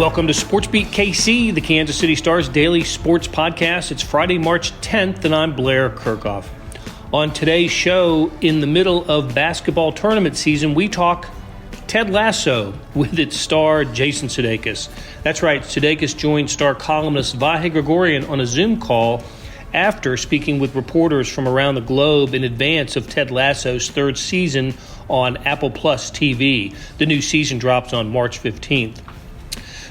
Welcome to SportsBeat KC, the Kansas City Star's daily sports podcast. It's Friday, March 10th, and I'm Blair Kirchhoff. On today's show, in the middle of basketball tournament season, we talk Ted Lasso with its star, Jason Sudeikis. That's right, Sudeikis joined star columnist Vahe Gregorian on a Zoom call after speaking with reporters from around the globe in advance of Ted Lasso's third season on Apple Plus TV. The new season drops on March 15th.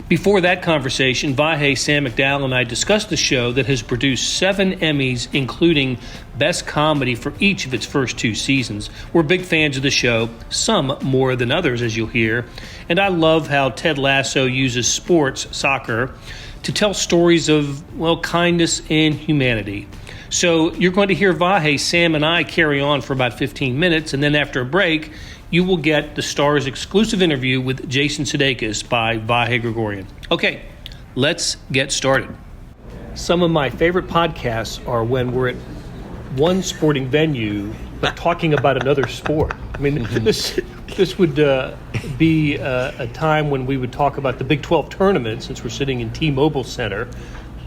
Before that conversation, Vahe, Sam McDowell, and I discussed the show that has produced 7 Emmys, including Best Comedy for each of its first 2 seasons. We're big fans of the show, some more than others, as you'll hear, and I love how Ted Lasso uses sports, soccer, to tell stories of, well, kindness and humanity. So you're going to hear Vahe, Sam, and I carry on for about 15 minutes, and then after a break, you will get the Star's exclusive interview with Jason Sudeikis by Vahe Gregorian. Okay, let's get started. Some of my favorite podcasts are when we're at one sporting venue but talking about another sport. I mean, this would be a time when we would talk about the Big 12 tournament, since we're sitting in T-Mobile Center,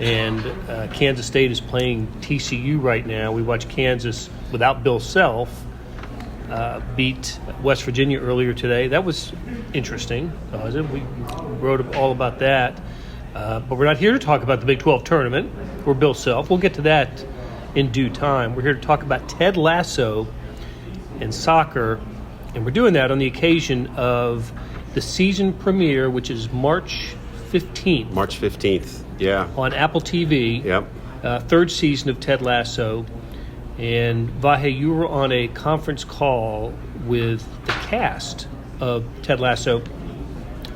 and Kansas State is playing TCU right now. We watched Kansas without Bill Self beat West Virginia earlier today. That was interesting. We wrote all about that. But we're not here to talk about the Big 12 tournament or Bill Self. We'll get to that in due time. We're here to talk about Ted Lasso and soccer, and we're doing that on the occasion of the season premiere, which is March 15th. March 15th, yeah. On Apple TV. Yep. Third season of Ted Lasso. And Vahe, you were on a conference call with the cast of Ted Lasso,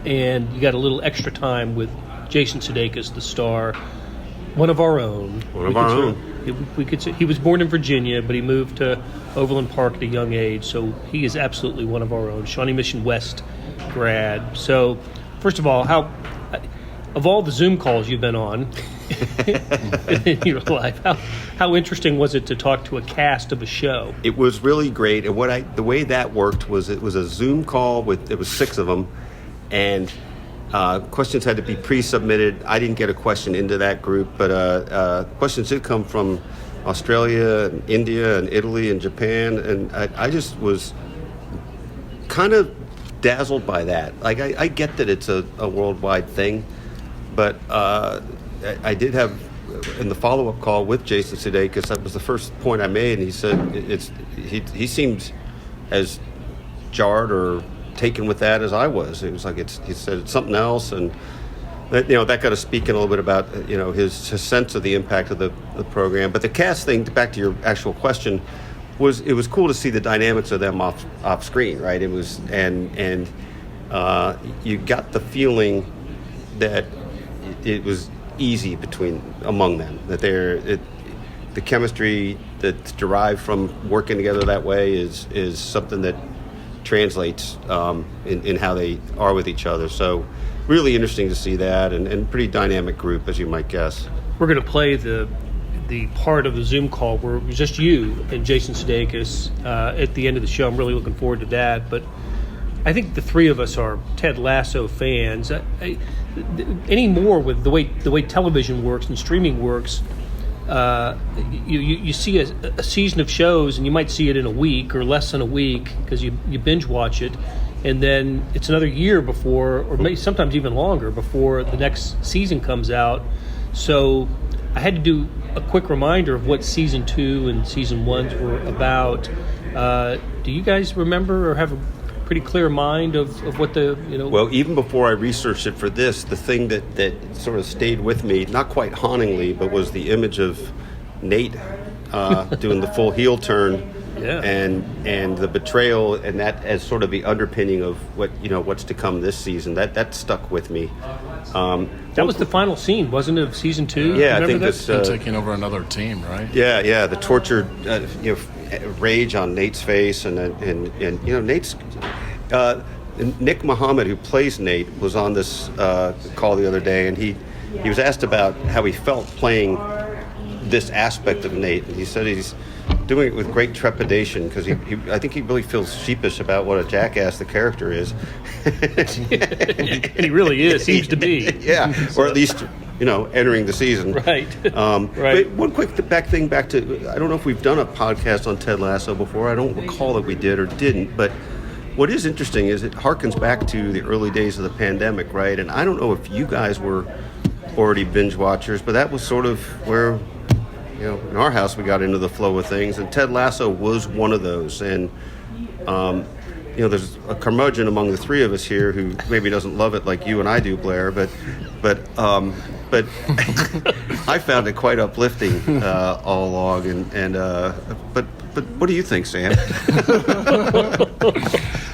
and you got a little extra time with Jason Sudeikis, the star, one of our own. We could say he was born in Virginia, but he moved to Overland Park at a young age, so he is absolutely one of our own. Shawnee Mission West grad. So, first of all, of all the Zoom calls you've been on in your life, how interesting was it to talk to a cast of a show? It was really great, and the way that worked was it was a Zoom call it was 6 of them, and questions had to be pre-submitted. I didn't get a question into that group, but questions did come from Australia, and India, and Italy, and Japan, and I just was kind of dazzled by that. Like I get that it's a worldwide thing, but I did have, in the follow-up call with Jason Sudeikis, that was the first point I made, and he said he seemed as jarred or taken with that as I was. It was like he said it's something else, and that got us speaking a little bit about his sense of the impact of the program. But the cast thing, back to your actual question, it was cool to see the dynamics of them off screen, right? It was and you got the feeling that it was easy among them, that the chemistry that's derived from working together that way is something that translates in how they are with each other. So really interesting to see that, and pretty dynamic group, as you might guess. We're going to play the part of the Zoom call where it was just you and Jason Sudeikis at the end of the show. I'm really looking forward to that. But I think the 3 of us are Ted Lasso fans. Anymore with the way television works and streaming works, you see a season of shows, and you might see it in a week or less than a week because you binge watch it, and then it's another year before, or maybe sometimes even longer, before the next season comes out. So I had to do a quick reminder of what season 2 and season 1 were about. Do you guys remember or have a pretty clear mind of what the. Well, even before I researched it for this, the thing that sort of stayed with me, not quite hauntingly, but was the image of Nate doing the full heel turn. Yeah. And the betrayal, and that as sort of the underpinning of what's to come this season. That stuck with me. That was the final scene, wasn't it, of season 2? Yeah, I think that's taking over another team, right? Yeah, the tortured rage on Nate's face, and Nate's Nick Muhammad, who plays Nate, was on this call the other day, and he was asked about how he felt playing this aspect of Nate, and he said he's doing it with great trepidation because I think he really feels sheepish about what a jackass the character is. And he really is, seems to be. Yeah, or at least, entering the season. Right. Right. But one quick back to, I don't know if we've done a podcast on Ted Lasso before. I don't recall that we did or didn't, but what is interesting is it harkens back to the early days of the pandemic, right? And I don't know if you guys were already binge watchers, but that was sort of where, in our house we got into the flow of things, and Ted Lasso was one of those. And there's a curmudgeon among the three of us here who maybe doesn't love it like you and I do, Blair, but I found it quite uplifting all along. But what do you think, Sam?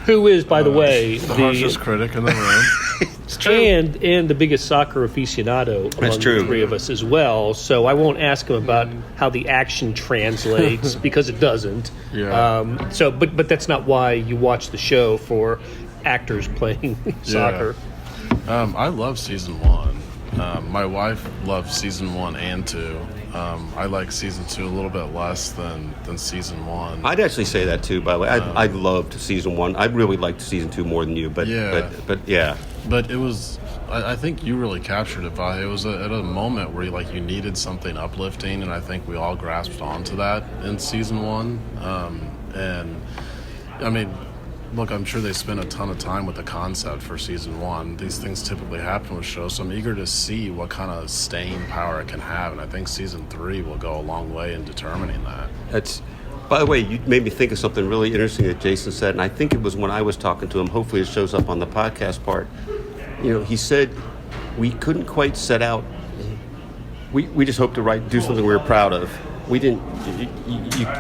who is, by the way, the harshest critic in the room. It's true. And the biggest soccer aficionado among the three of us as well. So I won't ask him about how the action translates because it doesn't. Yeah. But that's not why you watch the show, for actors playing soccer. I love season 1. My wife loves season 1 and 2. I like season 2 a little bit less than season 1. I'd actually say that too, by the way. I loved season 1. I really liked season 2 more than you, but yeah. But it was, I think you really captured it, Vahe. It was at a moment where you needed something uplifting, and I think we all grasped onto that in season 1. And I mean, look, I'm sure they spent a ton of time with the concept for season 1. These things typically happen with shows, so I'm eager to see what kind of staying power it can have, and I think season 3 will go a long way in determining that. By the way, you made me think of something really interesting that Jason said, and I think it was when I was talking to him. Hopefully it shows up on the podcast part. He said we couldn't quite set out. We just hoped to do something we were proud of. We didn't.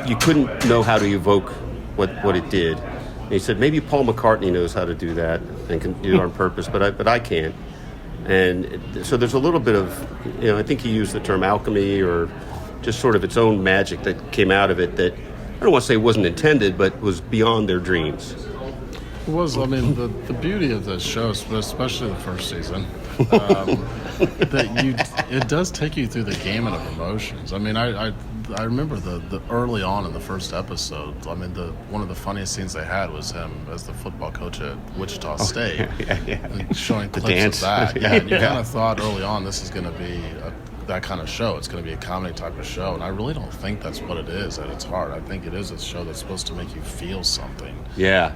You couldn't know how to evoke what it did. And he said maybe Paul McCartney knows how to do that and can do it on purpose, but I can't. And so there's a little bit of, I think he used the term alchemy, or just sort of its own magic that came out of it that I don't want to say wasn't intended, but was beyond their dreams. It was, the beauty of this show, especially the first season, it does take you through the gamut of emotions. I remember the early on in the first episode, one of the funniest scenes they had was him as the football coach at Wichita State, and showing clips dance. of that. Yeah, and you kind of thought early on this is going to be that kind of show. It's going to be a comedy type of show, and I really don't think that's what it is at its heart. I think it is a show that's supposed to make you feel something. Yeah.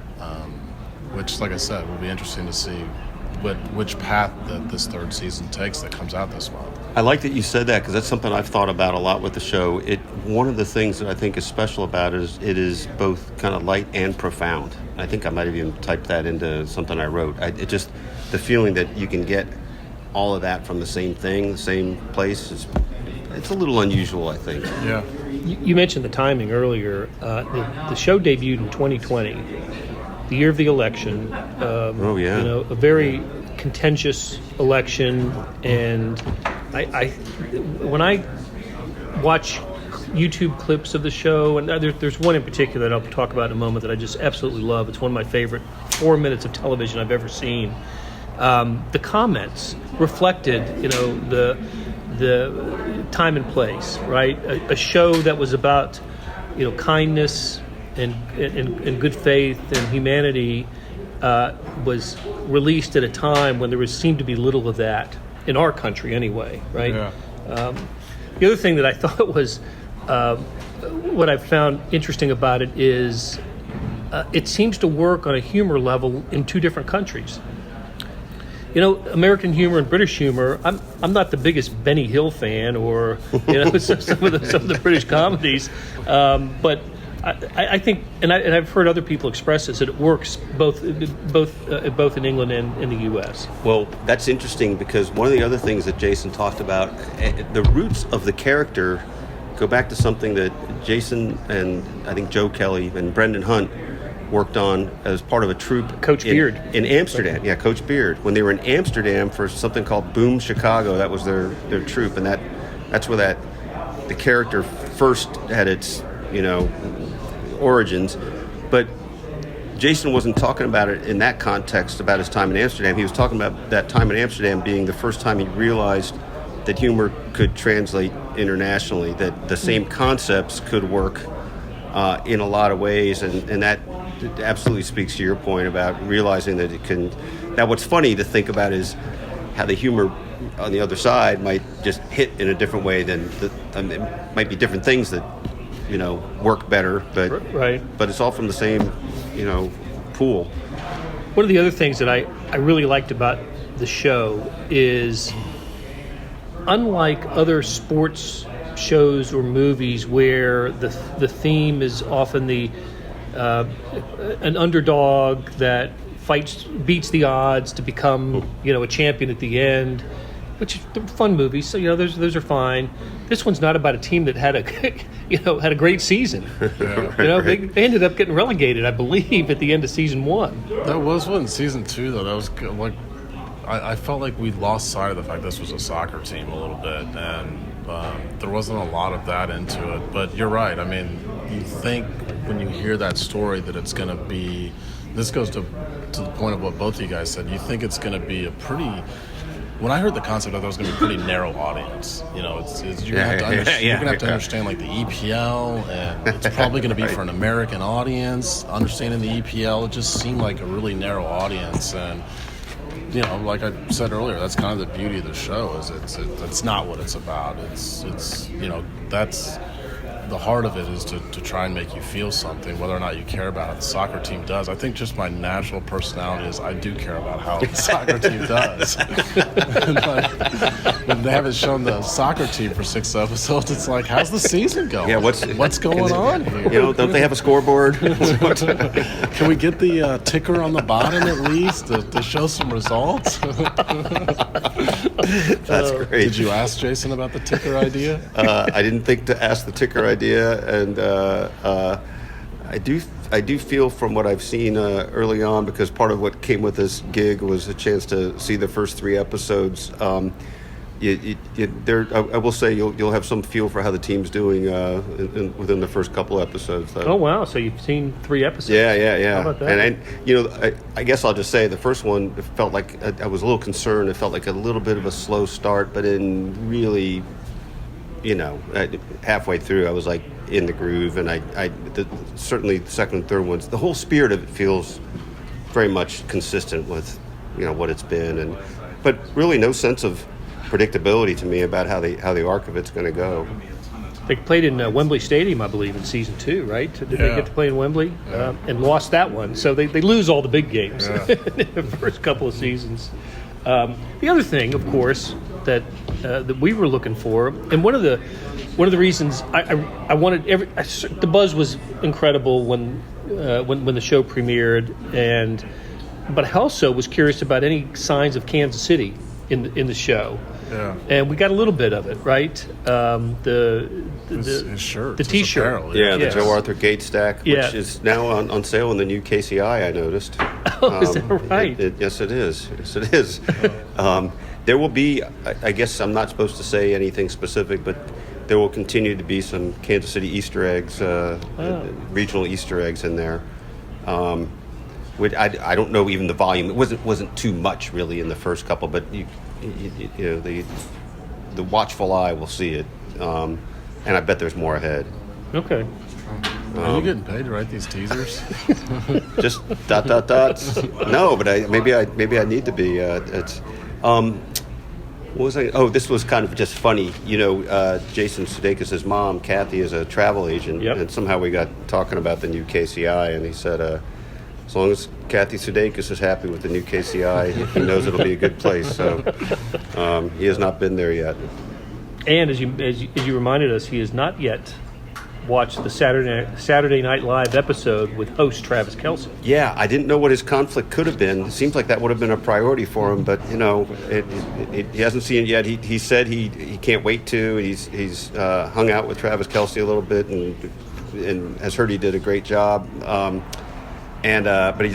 Which, like I said, will be interesting to see which path that this third season takes that comes out this month. I like that you said that, because that's something I've thought about a lot with the show. One of the things that I think is special about it is it is both kind of light and profound. I think I might have even typed that into something I wrote. The feeling that you can get all of that from the same thing, the same place, it's a little unusual, I think. Yeah. You mentioned the timing earlier. The show debuted in 2020, the year of the election. A very contentious election, and when I watch YouTube clips of the show, and there's one in particular that I'll talk about in a moment that I just absolutely love. It's one of my favorite 4 minutes of television I've ever seen. The comments reflected, the time and place, right? A show that was about, kindness and good faith and humanity was released at a time when there seemed to be little of that in our country anyway, right? Yeah. The other thing that I thought was what I found interesting about it is it seems to work on a humor level in two different countries. American humor and British humor. I'm not the biggest Benny Hill fan, or some of the British comedies, but I think, and I've heard other people express this, that it works both in England and in the U.S. Well, that's interesting, because one of the other things that Jason talked about, the roots of the character go back to something that Jason and I think Joe Kelly and Brendan Hunt worked on as part of a troupe. Coach Beard. In Amsterdam. Yeah, Coach Beard. When they were in Amsterdam for something called Boom Chicago, that was their troupe, and that's where the character first had its, origins. But Jason wasn't talking about it in that context about his time in Amsterdam. He was talking about that time in Amsterdam being the first time he realized that humor could translate internationally, that the same concepts could work in a lot of ways, and that absolutely speaks to your point about realizing that it can. Now, what's funny to think about is how the humor on the other side might just hit in a different way than it might be different things that work better, but it's all from the same pool. One of the other things that I really liked about the show is, unlike other sports shows or movies where the theme is often an underdog that beats the odds to become a champion at the end, which are fun movies. So those are fine. This one's not about a team that had a great season. They ended up getting relegated, I believe, at the end of season 1. That was one. Season 2, though, that was like, I felt like we lost sight of the fact this was a soccer team a little bit, and there wasn't a lot of that into it. But you're right. I mean, you think when you hear that story that it's going to be, this goes to the point of what both of you guys said, you think it's going to be a pretty, when I heard the concept, I thought it was going to be a pretty narrow audience. You're going to have to understand like the EPL, and it's probably going to be for an American audience. Understanding the EPL, it just seemed like a really narrow audience, and like I said earlier, that's kind of the beauty of the show. Is it's not what it's about. It's that's the heart of it, is to try and make you feel something, whether or not you care about how the soccer team does. I think just my natural personality is I do care about how the soccer team does. When they haven't shown the soccer team for 6 episodes, it's like, how's the season going? Yeah, what's going on here? Don't they have a scoreboard? Can we get the ticker on the bottom at least to show some results? That's great. Did you ask Jason about the ticker idea? I didn't think to ask the ticker idea, and I do feel from what I've seen early on, because part of what came with this gig was a chance to see the first 3 episodes. I will say you'll have some feel for how the team's doing within the first couple episodes. Oh wow! So you've seen 3 episodes? Yeah. How about that? And I guess I'll just say the first one, it felt like I was a little concerned. It felt like a little bit of a slow start, but in really, halfway through, I was like in the groove, and certainly the second and third ones, the whole spirit of it feels very much consistent with what it's been, but really no sense of predictability to me about how the arc of it's going to go. They played in Wembley Stadium, I believe, in season 2, right? Did they get to play in Wembley? And lost that one, so they lose all the big games in the first couple of seasons. The other thing, of course, that we were looking for, and one of the reasons I wanted the buzz was incredible when the show premiered, but I also was curious about any signs of Kansas City in the show. Yeah. And we got a little bit of it, right? His shirt, the T-shirt, apparel, the Joe Arthur Gate stack, which is now on sale in the new KCI. I noticed. Oh, is that right? Yes, it is. Yes, it is. There will be. I guess I'm not supposed to say anything specific, but there will continue to be some Kansas City Easter eggs, regional Easter eggs in there. I don't know even the volume. It wasn't too much really in the first couple, but the watchful eye will see it, and I bet there's more ahead. Okay. Are you getting paid to write these teasers? Just ... No, but maybe I need to be. What was I? Oh, this was kind of just funny. Jason Sudeikis' mom, Kathy, is a travel agent, and somehow we got talking about the new KCI, and he said, as long as Kathy Sudeikis is happy with the new KCI, he knows it'll be a good place. So he has not been there yet. And as you reminded us, he has not yet watched the Saturday Night Live episode with host Travis Kelce. Yeah, I didn't know what his conflict could have been. It seems like that would have been a priority for him, but he hasn't seen it yet. He said he can't wait to. He's hung out with Travis Kelce a little bit and has heard he did a great job. But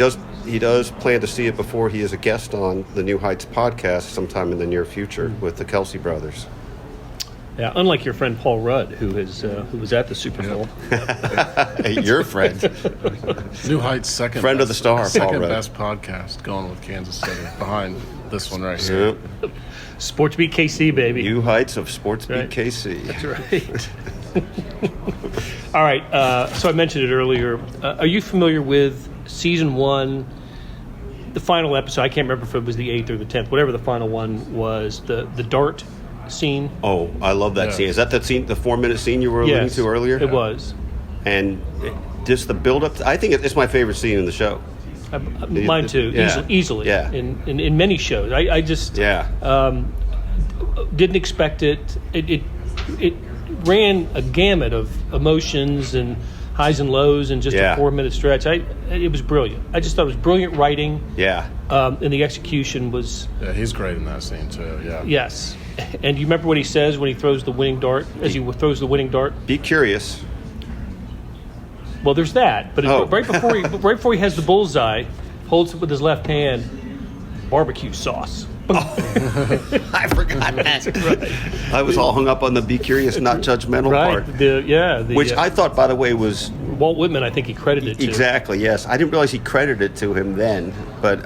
he does plan to see it before he is a guest on the New Heights podcast sometime in the near future with the Kelce brothers. Yeah, unlike your friend Paul Rudd, who was at the Super Bowl. Your friend. New Heights' second friend of the star, second Paul Rudd. best podcast going with Kansas City behind this one right here. Yep. SportsBeat KC, baby. New Heights of SportsBeat KC. That's right. All right. So I mentioned it earlier. Are you familiar with season 1, the final episode? I can't remember if it was the 8th or the 10th, whatever the final one was, the dart scene. Oh, I love that scene. Is that the scene, the 4-minute scene you were alluding to earlier? It was. And just the build-up. I think it's my favorite scene in the show. Mine too, easily. Yeah. In many shows, I just didn't expect it. It ran a gamut of emotions and highs and lows in just a 4-minute stretch. It was brilliant. I just thought it was brilliant writing. Yeah. And the execution was. Yeah, he's great in that scene too. Yeah. Yes. And you remember what he says when he throws the winning dart? He throws the winning dart. Be curious. Well, there's that, but right before he has the bullseye, holds it with his left hand, barbecue sauce. I forgot that. Right. I was all hung up on the be curious, not judgmental part. Which I thought, by the way, was Walt Whitman. I think he credited it to. Exactly. Yes, I didn't realize he credited it to him then, but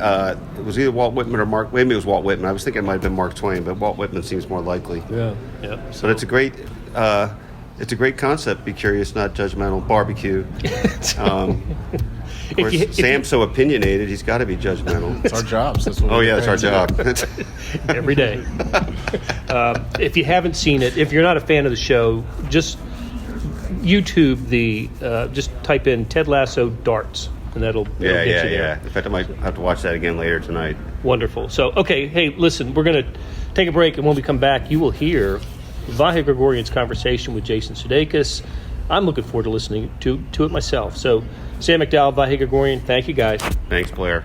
it was either Walt Whitman or Mark. Maybe it was Walt Whitman. I was thinking it might have been Mark Twain, but Walt Whitman seems more likely. Yeah. So, but it's a great. It's a great concept. Be curious, not judgmental. Barbecue. Of course, Sam's so opinionated, he's got to be judgmental. It's our jobs. That's what that's our job. Every day. If you haven't seen it, if you're not a fan of the show, just YouTube just type in Ted Lasso darts, and that'll get you there. In fact, I might have to watch that again later tonight. Wonderful. So, okay, hey, listen, we're going to take a break, and when we come back, you will hear Vahe Gregorian's conversation with Jason Sudeikis. I'm looking forward to listening to it myself. So, Sam McDowell, Vahe Gregorian, thank you guys. Thanks, Blair.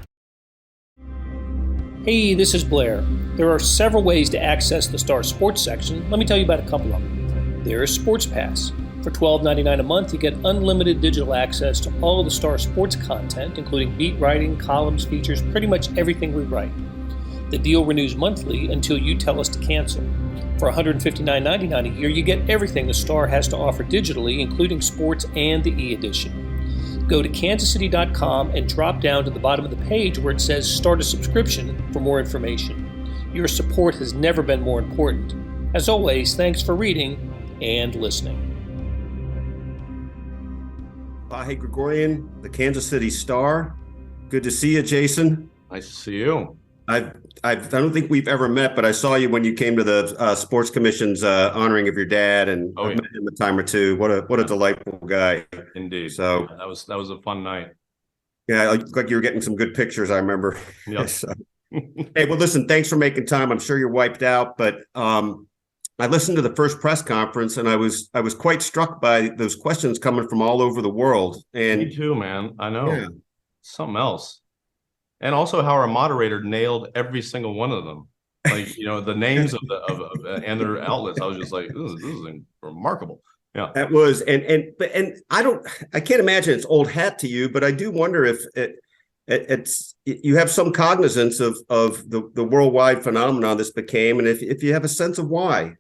Hey, this is Blair. There are several ways to access the Star Sports section. Let me tell you about a couple of them. There is Sports Pass. For $12.99 a month, you get unlimited digital access to all of the Star Sports content, including beat writing, columns, features, pretty much everything we write. The deal renews monthly until you tell us to cancel. For $159.99 a year, you get everything the Star has to offer digitally, including sports and the e-edition. Go to kansascity.com and drop down to the bottom of the page where it says Start a Subscription for more information. Your support has never been more important. As always, thanks for reading and listening. Vahe Gregorian, the Kansas City Star. Good to see you, Jason. Nice to see you. I don't think we've ever met, but I saw you when you came to the Sports Commission's honoring of your dad, and I've met him a time or two. What a delightful guy. Indeed. So that was a fun night. Yeah, it looked like you were getting some good pictures, I remember. Yep. So, hey, well, listen, thanks for making time. I'm sure you're wiped out, but I listened to the first press conference, and I was quite struck by those questions coming from all over the world. And me too, man. I know. Yeah. Something else. And also how our moderator nailed every single one of them. Like, the names of and their outlets. I was just like, this is remarkable. Yeah. That was, and I can't imagine it's old hat to you, but I do wonder if it's you have some cognizance of the worldwide phenomenon this became, and if you have a sense of why.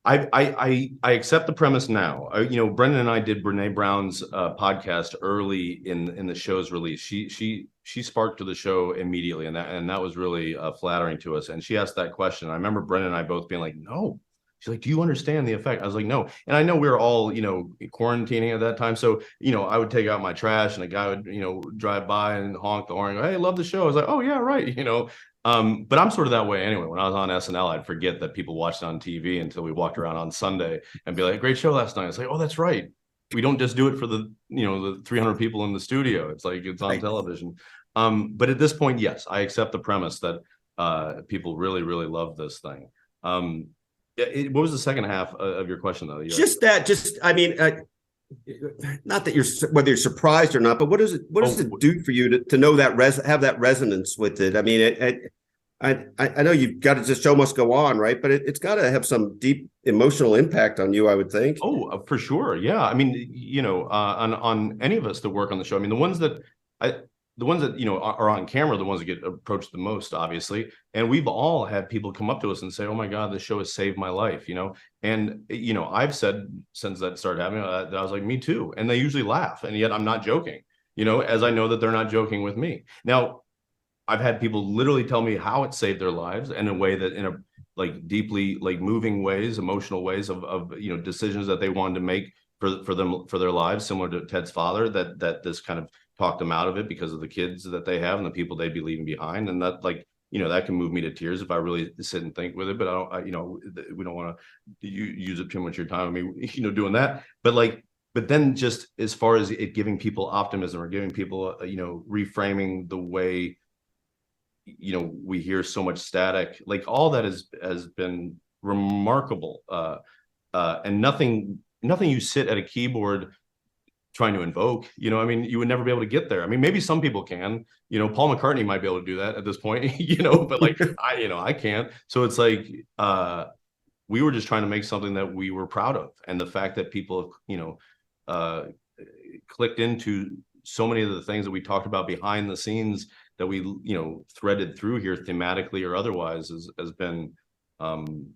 I accept the premise now. Brendan and I did Brene Brown's podcast early in the show's release. She sparked to the show immediately, and that was really flattering to us. And she asked that question. I remember Brendan and I both being like, "No." She's like, "Do you understand the effect?" I was like, "No." And I know we were all quarantining at that time, so I would take out my trash, and a guy would drive by and honk the horn, and go, "Hey, love the show." I was like, "Oh yeah, right." But I'm sort of that way anyway. When I was on SNL, I'd forget that people watched it on TV until we walked around on Sunday and be like, "Great show last night." It's like, "Oh, that's right. We don't just do it for the 300 people in the studio. It's like it's on television." But at this point, yes, I accept the premise that people really, really love this thing. What was the second half of your question, though? Not that whether you're surprised or not, but what does it do for you to know that have that resonance with it? I mean, I know you've got to, the show must go on, right? But it's got to have some deep emotional impact on you, I would think. Oh, for sure, yeah. I mean, on any of us that work on the show, I mean, the ones that are on camera, the ones that get approached the most, obviously. And we've all had people come up to us and say, "Oh my God, this show has saved my life," And, I've said since that started happening that I was like, "Me too." And they usually laugh. And yet I'm not joking, as I know that they're not joking with me. Now, I've had people literally tell me how it saved their lives in a way that in a deeply moving ways, emotional ways of decisions that they wanted to make for their lives, similar to Ted's father, that this kind of talked them out of it because of the kids that they have and the people they'd be leaving behind. And that, like, that can move me to tears if I really sit and think with it. But we don't want to use up too much of your time. I mean, doing that. But then just as far as it giving people optimism or giving people, reframing the way, we hear so much static, like all that has been remarkable. And nothing you sit at a keyboard trying to invoke, I mean, you would never be able to get there. I mean, maybe some people can, Paul McCartney might be able to do that at this point, but like, I can't. So it's like, we were just trying to make something that we were proud of. And the fact that people have, clicked into so many of the things that we talked about behind the scenes that we, threaded through here thematically or otherwise has been, I'm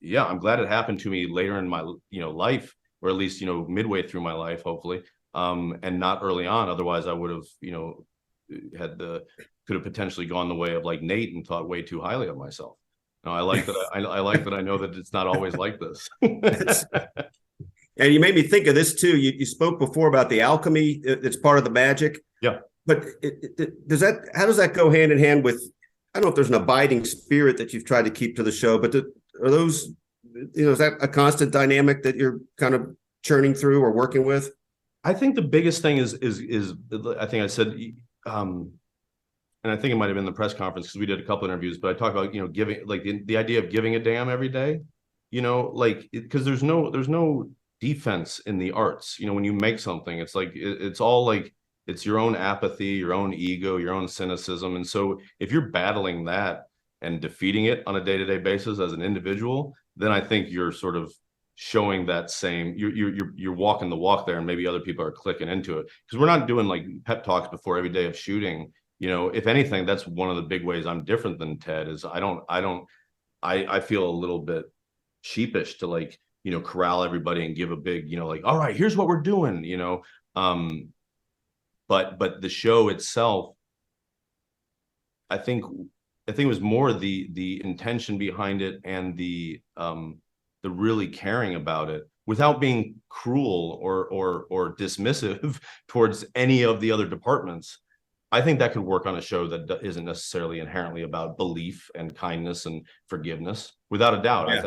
glad it happened to me later in my, life, or at least, midway through my life, hopefully, and not early on. Otherwise I would have, could have potentially gone the way of like Nate and thought way too highly of myself. Now, I like that. I like that. I know that it's not always like this. And you made me think of this too. You spoke before about the alchemy. It's part of the magic. Yeah. But how does that go hand in hand with, I don't know if there's an abiding spirit that you've tried to keep to the show, but are those, is that a constant dynamic that you're kind of churning through or working with? I think the biggest thing is I think I said, and I think it might've been the press conference because we did a couple interviews, but I talked about, giving, like the idea of giving a damn every day, because there's no defense in the arts. When you make something, it's like, it's all like, it's your own apathy, your own ego, your own cynicism. And so if you're battling that and defeating it on a day-to-day basis as an individual, then I think you're sort of showing that same, you're walking the walk there, and maybe other people are clicking into it. Because we're not doing like pep talks before every day of shooting. If anything, that's one of the big ways I'm different than Ted is I feel a little bit sheepish to like, corral everybody and give a big, like, all right, here's what we're doing, but the show itself, I think it was more the intention behind it and the really caring about it without being cruel or dismissive towards any of the other departments. I think that could work on a show that isn't necessarily inherently about belief and kindness and forgiveness, without a doubt. Yeah.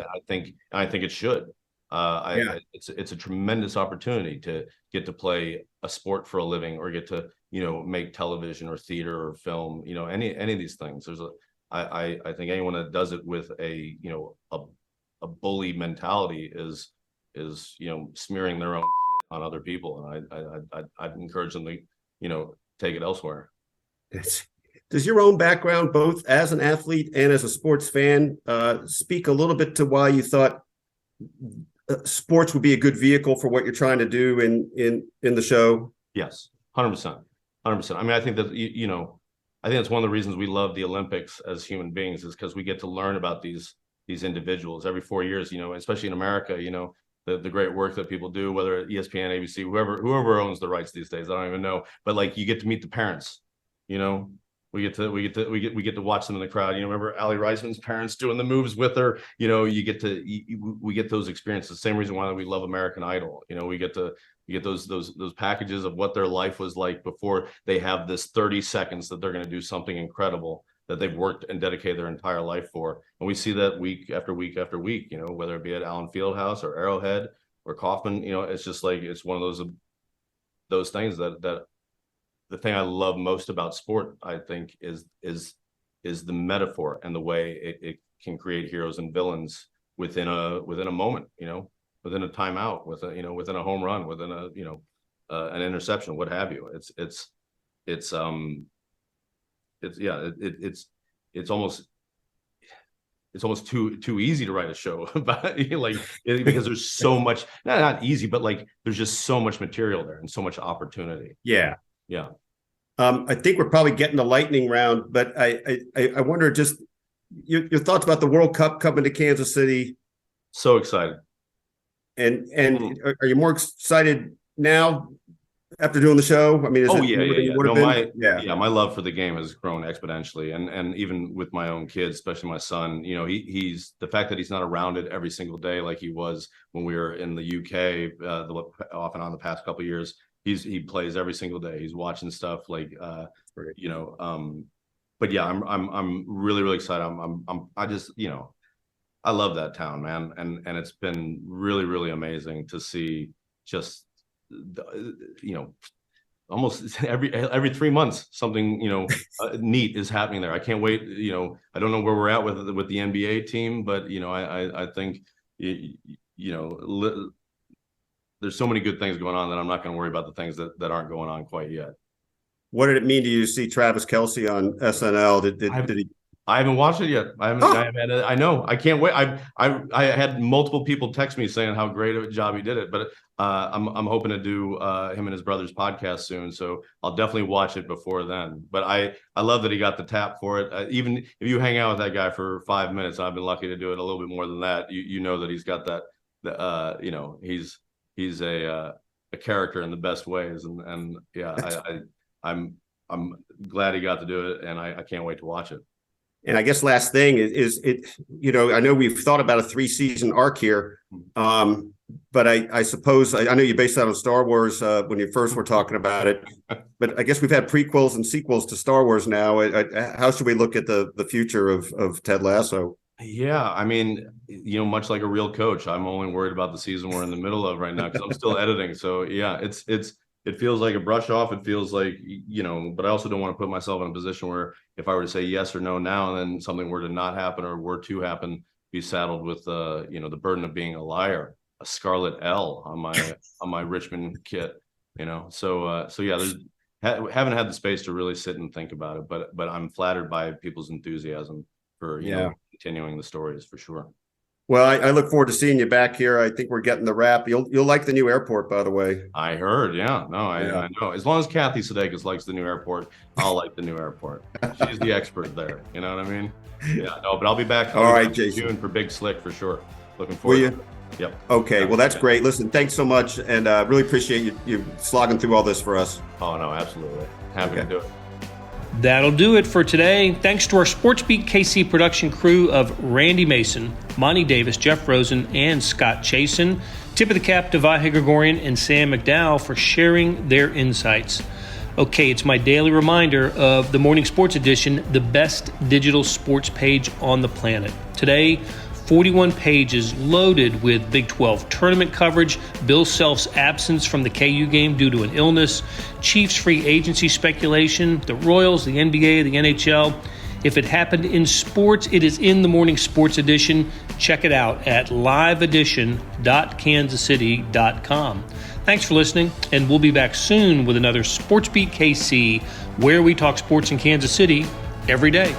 I think it should. It's a tremendous opportunity to get to play a sport for a living, or get to make television or theater or film, any of these things. I think anyone that does it with a bully mentality is smearing their own on other people, and I'd encourage them to take it elsewhere. Does your own background, both as an athlete and as a sports fan, speak a little bit to why you thought sports would be a good vehicle for what you're trying to do in the show? Yes, 100%. I mean, I think that, I think that's one of the reasons we love the Olympics as human beings, is because we get to learn about these individuals every 4 years, especially in America, the great work that people do, whether ESPN, ABC, whoever owns the rights these days, I don't even know. But like, you get to meet the parents, we get to watch them in the crowd. Remember Ali Reisman's parents doing the moves with her. We get those experiences. Same reason why we love American Idol. We get those packages of what their life was like before they have this 30 seconds that they're going to do something incredible that they've worked and dedicated their entire life for. And we see that week after week after week. Whether it be at Allen Fieldhouse or Arrowhead or Kauffman. It's just like, it's one of those things that the thing I love most about sport, I think, is the metaphor and the way it can create heroes and villains within a moment, within a timeout, within a home run, within an interception, what have you. It's almost too easy to write a show about because there's so much, not easy, but like there's just so much material there and so much opportunity. Yeah. Yeah. I think we're probably getting the lightning round, but I wonder just your thoughts about the World Cup coming to Kansas City. So excited. And are you more excited now after doing the show? I mean, Oh it yeah, more yeah, than yeah. you would have No, been? my love for the game has grown exponentially, and even with my own kids, especially my son. You know, he's the fact that he's not around it every single day like he was when we were in the UK, off and on the past couple of years. He plays every single day. He's watching stuff like, you know. But yeah, I'm really really excited. I just, you know, I love that town, man, and it's been really really amazing to see just, you know, almost every 3 months something, you know, neat is happening there. I can't wait. You know, I don't know where we're at with the NBA team, but you know, I think, you know, there's so many good things going on that I'm not going to worry about the things that aren't going on quite yet. What did it mean to you to see Travis Kelce on SNL? Did he? I haven't watched it yet. I know. I can't wait. I had multiple people text me saying how great of a job he did it, but I'm hoping to do him and his brother's podcast soon, so I'll definitely watch it before then. But I love that he got the tap for it. Even if you hang out with that guy for 5 minutes, I've been lucky to do it a little bit more than that. You know that he's got that. You know, he's a character in the best ways, and yeah, I'm glad he got to do it, and I can't wait to watch it. And I guess last thing is it, you know, I know we've thought about a 3-season arc here, but I suppose, I know you based that on Star Wars when you first were talking about it, but I guess we've had prequels and sequels to Star Wars now. How should we look at the future of Ted Lasso? Yeah, I mean, you know, much like a real coach, I'm only worried about the season we're in the middle of right now because I'm still editing. So yeah, it feels like a brush off. It feels like, you know, but I also don't want to put myself in a position where if I were to say yes or no now, and then something were to not happen or were to happen, be saddled with you know, the burden of being a liar, a scarlet L on my Richmond kit, you know. So yeah, haven't had the space to really sit and think about it, but I'm flattered by people's enthusiasm for, you know, continuing the stories for sure. Well, I look forward to seeing you back here. I think we're getting the wrap. You'll like the new airport, by the way. I heard, yeah. No, I know. As long as Kathy Sudeikis likes the new airport, I'll like the new airport. She's the expert there. You know what I mean? Yeah, no, but I'll be back. All right, Jason. June for Big Slick for sure. Looking forward. Will you? Yep. Okay. Well, that's great. Listen, thanks so much, and really appreciate you slogging through all this for us. Oh no, absolutely. Happy to do it. That'll do it for today. Thanks to our SportsBeat KC production crew of Randy Mason, Monty Davis, Jeff Rosen, and Scott Chasen. Tip of the cap to Vahe Gregorian and Sam McDowell for sharing their insights. Okay, it's my daily reminder of the Morning Sports Edition, the best digital sports page on the planet. Today, 41 pages loaded with Big 12 tournament coverage, Bill Self's absence from the KU game due to an illness, Chiefs free agency speculation, the Royals, the NBA, the NHL. If it happened in sports, it is in the Morning Sports Edition. Check it out at liveedition.kansascity.com. Thanks for listening, and we'll be back soon with another SportsBeat KC, where we talk sports in Kansas City every day.